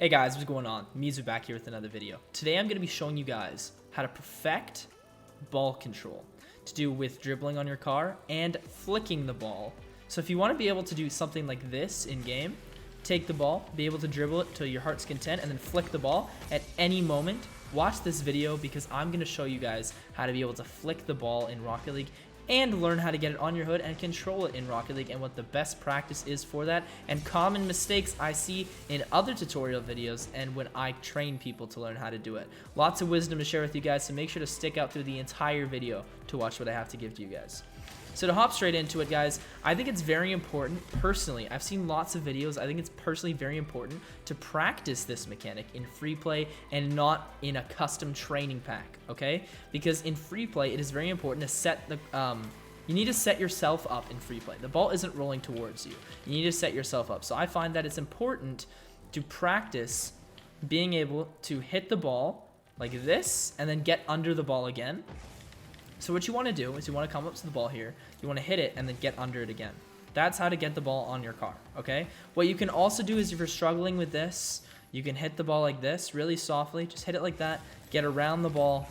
Hey guys, what's going on? Mizu back here with another video. Today I'm going to be showing you guys how to perfect ball control to do with dribbling on your car and flicking the ball. So if you want to be able to do something like this in game, take the ball, be able to dribble it to your heart's content, and then flick the ball at any moment, watch this video because I'm going to show you guys how to be able to flick the ball in Rocket League and learn how to get it on your hood and control it in Rocket League and what the best practice is for that and common mistakes I see in other tutorial videos and when I train people to learn how to do it. Lots of wisdom to share with you guys, so make sure to stick out through the entire video to watch what I have to give to you guys. So to hop straight into it, guys, I think it's very important, personally, I've seen lots of videos, I think it's personally very important to practice this mechanic in free play and not in a custom training pack, okay? Because in free play, it is very important to set the, you need to set yourself up in free play. The ball isn't rolling towards you. You need to set yourself up. So I find that it's important to practice being able to hit the ball like this and then get under the ball again. So what you want to do is you want to come up to the ball here, you want to hit it and then get under it again. That's how to get the ball on your car, okay? What you can also do is if you're struggling with this, you can hit the ball like this really softly, just hit it like that, get around the ball,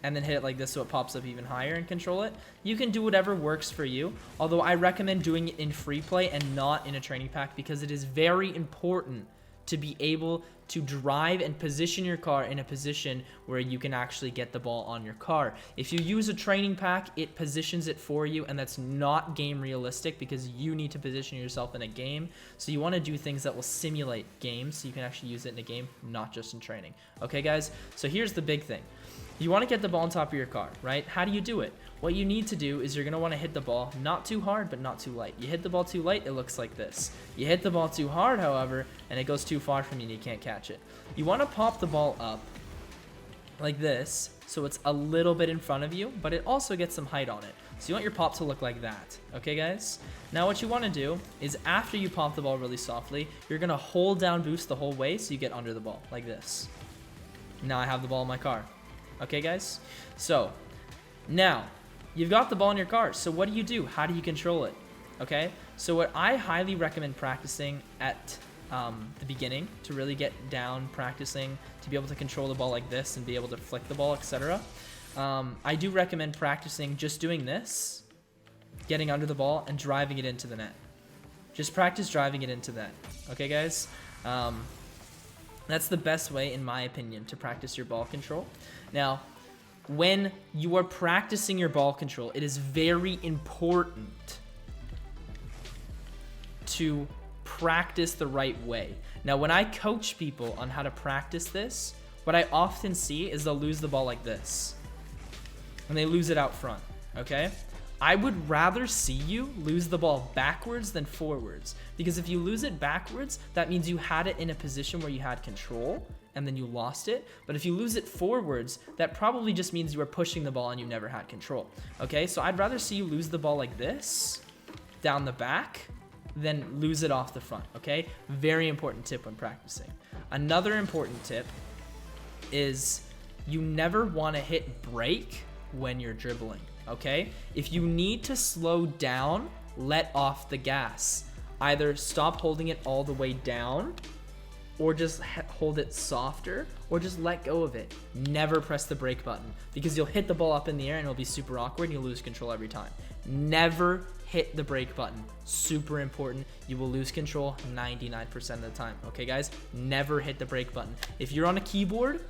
and then hit it like this so it pops up even higher and control it. You can do whatever works for you, although I recommend doing it in free play and not in a training pack because it is very important to be able to drive and position your car in a position where you can actually get the ball on your car. If you use a training pack, it positions it for you, and that's not game realistic because you need to position yourself in a game. So you want to do things that will simulate games so you can actually use it in a game, not just in training. Okay, guys? So here's the big thing. You want to get the ball on top of your car, right? How do you do it? What you need to do is you're going to want to hit the ball not too hard, but not too light. You hit the ball too light, it looks like this. You hit the ball too hard, however, and it goes too far from you and you can't catch it. You want to pop the ball up like this so it's a little bit in front of you, but it also gets some height on it. So you want your pop to look like that. Okay, guys? Now what you want to do is after you pop the ball really softly, you're going to hold down boost the whole way so you get under the ball like this. Now I have the ball in my car. Okay, guys? So now you've got the ball in your car. So what do? How do you control it? Okay? So what I highly recommend practicing at the beginning to really get down practicing to be able to control the ball like this and be able to flick the ball, etc. I do recommend practicing just doing this, getting under the ball and driving it into the net. Just practice driving it into the net. Okay, guys? That's the best way, in my opinion, to practice your ball control. Now, when you are practicing your ball control, it is very important to practice the right way. Now, when I coach people on how to practice this, what I often see is they'll lose the ball like this. And they lose it out front, okay? I would rather see you lose the ball backwards than forwards. Because if you lose it backwards, that means you had it in a position where you had control and then you lost it. But if you lose it forwards, that probably just means you were pushing the ball and you never had control. Okay, so I'd rather see you lose the ball like this, down the back, than lose it off the front, okay? Very important tip when practicing. Another important tip is you never want to hit brake when you're dribbling. Okay, if you need to slow down, let off the gas. Either stop holding it all the way down or just hold it softer or just let go of it. Never press the brake button because you'll hit the ball up in the air and it'll be super awkward and you'll lose control every time. Never hit the brake button. Super important. You will lose control 99% of the time. Okay, guys? Never hit the brake button. If you're on a keyboard,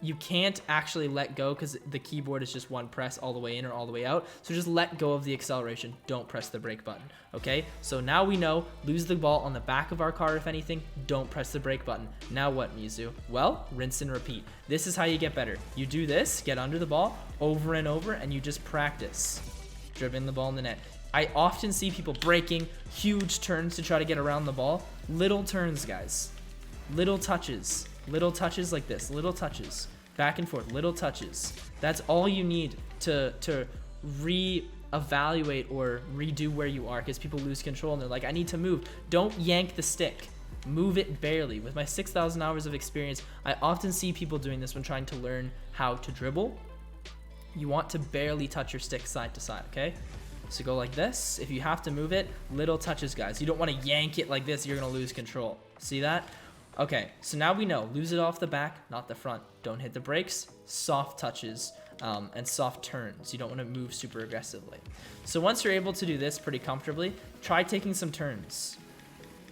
you can't actually let go because the keyboard is just one press all the way in or all the way out. So just let go of the acceleration. Don't press the brake button. Okay? So now we know, lose the ball on the back of our car if anything. Don't press the brake button. Now what, Mizu? Well, rinse and repeat. This is how you get better. You do this, get under the ball over and over, and you just practice dribbling the ball in the net. I often see people breaking huge turns to try to get around the ball. Little turns, guys. Little touches. Little touches like this, little touches, back and forth, little touches. That's all you need to re-evaluate or redo where you are because people lose control and they're like, I need to move. Don't yank the stick. Move it barely. With my 6,000 hours of experience, I often see people doing this when trying to learn how to dribble. You want to barely touch your stick side to side, okay? So go like this. If you have to move it, little touches, guys. You don't want to yank it like this. You're going to lose control. See that? Okay, so now we know, lose it off the back, not the front. Don't hit the brakes, soft touches, and soft turns. You don't want to move super aggressively. So once you're able to do this pretty comfortably, try taking some turns.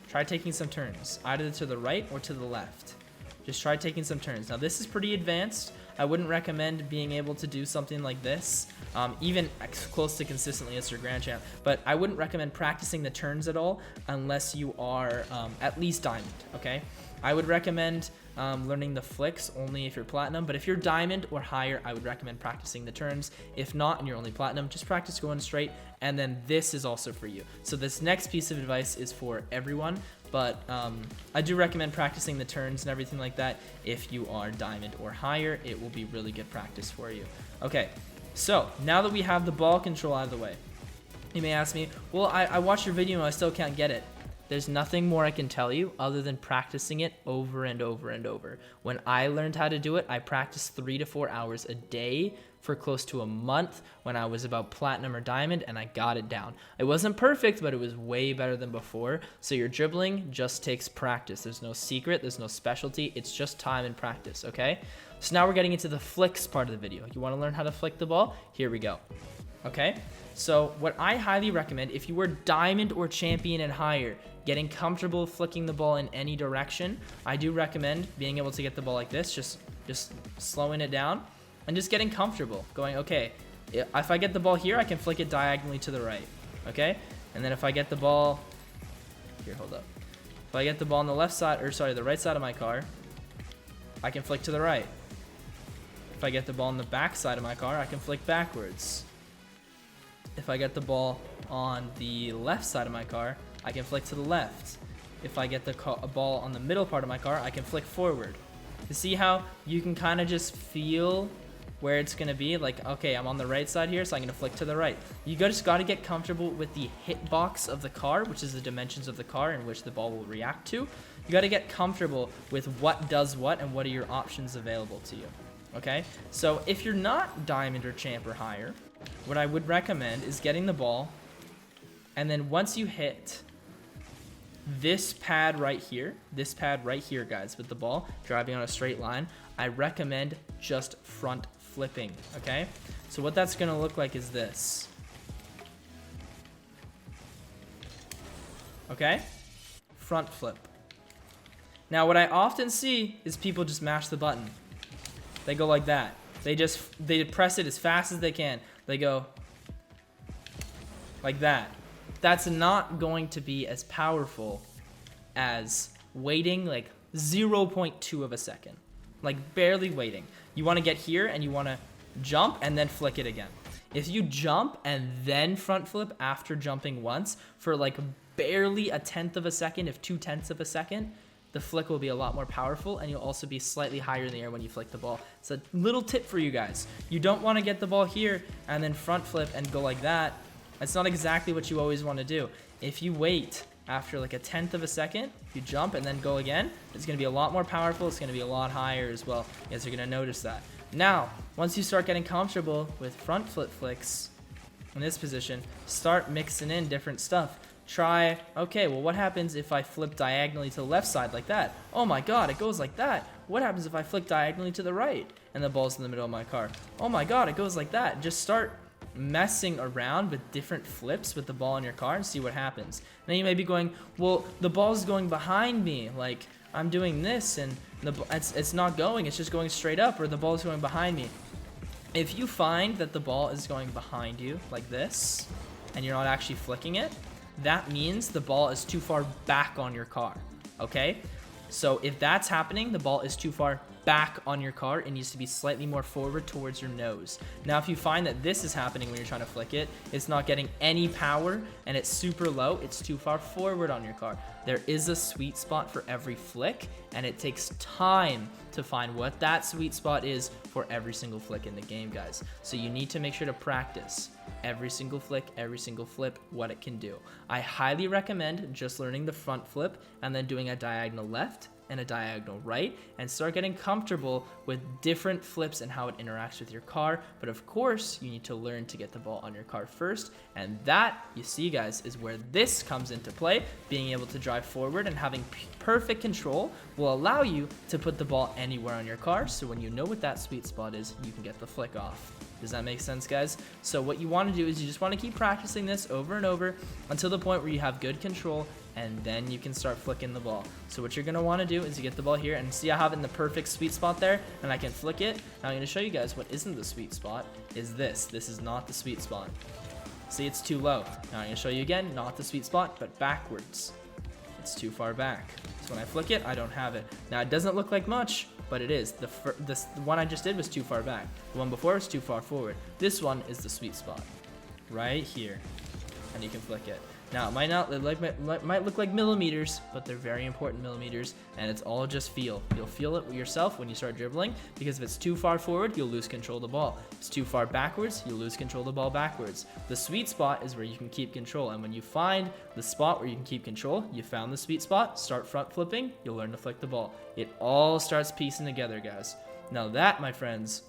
Try taking some turns, either to the right or to the left. Just try taking some turns. Now this is pretty advanced. I wouldn't recommend being able to do something like this, even close to consistently as your Grand Champ, but I wouldn't recommend practicing the turns at all unless you are at least Diamond, okay? I would recommend learning the flicks only if you're Platinum, but if you're Diamond or higher, I would recommend practicing the turns. If not, and you're only Platinum, just practice going straight, and then this is also for you. So this next piece of advice is for everyone, but I do recommend practicing the turns and everything like that. If you are Diamond or higher, it will be really good practice for you. Okay, so now that we have the ball control out of the way, you may ask me, well, I watched your video and I still can't get it. There's nothing more I can tell you other than practicing it over and over and over. When I learned how to do it, I practiced 3 to 4 hours a day for close to a month when I was about Platinum or Diamond, and I got it down. It wasn't perfect, but it was way better than before. So your dribbling just takes practice. There's no secret, there's no specialty, it's just time and practice, okay? So now we're getting into the flicks part of the video. You wanna learn how to flick the ball? Here we go, okay? So what I highly recommend, if you were Diamond or Champion and higher, getting comfortable flicking the ball in any direction, I do recommend being able to get the ball like this, just slowing it down and just getting comfortable, going, okay, if I get the ball here, I can flick it diagonally to the right, okay? And then if I get the ball, here, hold up. If I get the ball on the left side, or sorry, the right side of my car, I can flick to the right. If I get the ball on the back side of my car, I can flick backwards. If I get the ball on the left side of my car, I can flick to the left. If I get the ball on the middle part of my car, I can flick forward. You see how you can kind of just feel where it's going to be? Like, okay, I'm on the right side here, so I'm going to flick to the right. You just got to get comfortable with the hitbox of the car, which is the dimensions of the car in which the ball will react to. You got to get comfortable with what does what and what are your options available to you. Okay? So if you're not Diamond or Champ or higher, what I would recommend is getting the ball, and then once you hit this pad right here, guys, with the ball driving on a straight line, I recommend just front flipping, okay? So what that's gonna look like is this. Okay? Front flip. Now what I often see is people just mash the button. They go like that. They press it as fast as they can. They go like that. That's not going to be as powerful as waiting like 0.2 of a second. Like barely waiting. You want to get here and you want to jump and then flick it again. If you jump and then front flip after jumping once for like barely 1/10 of a second, if 2/10 of a second, the flick will be a lot more powerful, and you'll also be slightly higher in the air when you flick the ball. It's a little tip for you guys. You don't want to get the ball here and then front flip and go like that. That's not exactly what you always want to do. If you wait after like 1/10 of a second, you jump and then go again, it's going to be a lot more powerful. It's going to be a lot higher as well. You guys are going to notice that. Now, once you start getting comfortable with front flip flicks in this position, start mixing in different stuff. Try, okay, well, what happens if I flip diagonally to the left side like that? Oh my god, it goes like that. What happens if I flick diagonally to the right and the ball's in the middle of my car? Oh my god, it goes like that. Just start messing around with different flips with the ball in your car and see what happens. Then you may be going, well, the ball's going behind me. Like, I'm doing this and it's not going. It's just going straight up, or the ball's going behind me. If you find that the ball is going behind you like this and you're not actually flicking it, that means the ball is too far back on your car, okay? So if that's happening, the ball is too far back on your car. It needs to be slightly more forward towards your nose. Now, if you find that this is happening when you're trying to flick it, it's not getting any power and it's super low, it's too far forward on your car. There is a sweet spot for every flick, and it takes time to find what that sweet spot is for every single flick in the game, guys. So you need to make sure to practice every single flick, every single flip, what it can do. I highly recommend just learning the front flip and then doing a diagonal left and a diagonal right, and start getting comfortable with different flips and how it interacts with your car. But of course, you need to learn to get the ball on your car first, and that, you see guys, is where this comes into play. Being able to drive forward and having perfect control will allow you to put the ball anywhere on your car, so when you know what that sweet spot is, you can get the flick off. Does that make sense, guys? So what you want to do is you just want to keep practicing this over and over until the point where you have good control, and then you can start flicking the ball. So what you're going to want to do is you get the ball here, and see I have it in the perfect sweet spot there, and I can flick it. Now I'm going to show you guys what isn't the sweet spot is this. This is not the sweet spot. See, it's too low. Now I'm going to show you again, not the sweet spot, but backwards. It's too far back. So when I flick it, I don't have it. Now it doesn't look like much, but it is. The one I just did was too far back. The one before was too far forward. This one is the sweet spot, right here, and you can flick it. Now it might not might look like millimeters, but they're very important millimeters, and it's all just feel. You'll feel it yourself when you start dribbling, because if it's too far forward, you'll lose control of the ball. If it's too far backwards, you'll lose control of the ball backwards. The sweet spot is where you can keep control, and when you find the spot where you can keep control, you found the sweet spot, start front flipping, you'll learn to flick the ball. It all starts piecing together, guys. Now that, my friends,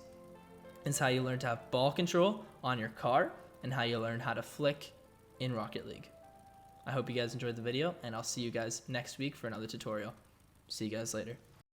is how you learn to have ball control on your car, and how you learn how to flick in Rocket League. I hope you guys enjoyed the video, and I'll see you guys next week for another tutorial. See you guys later.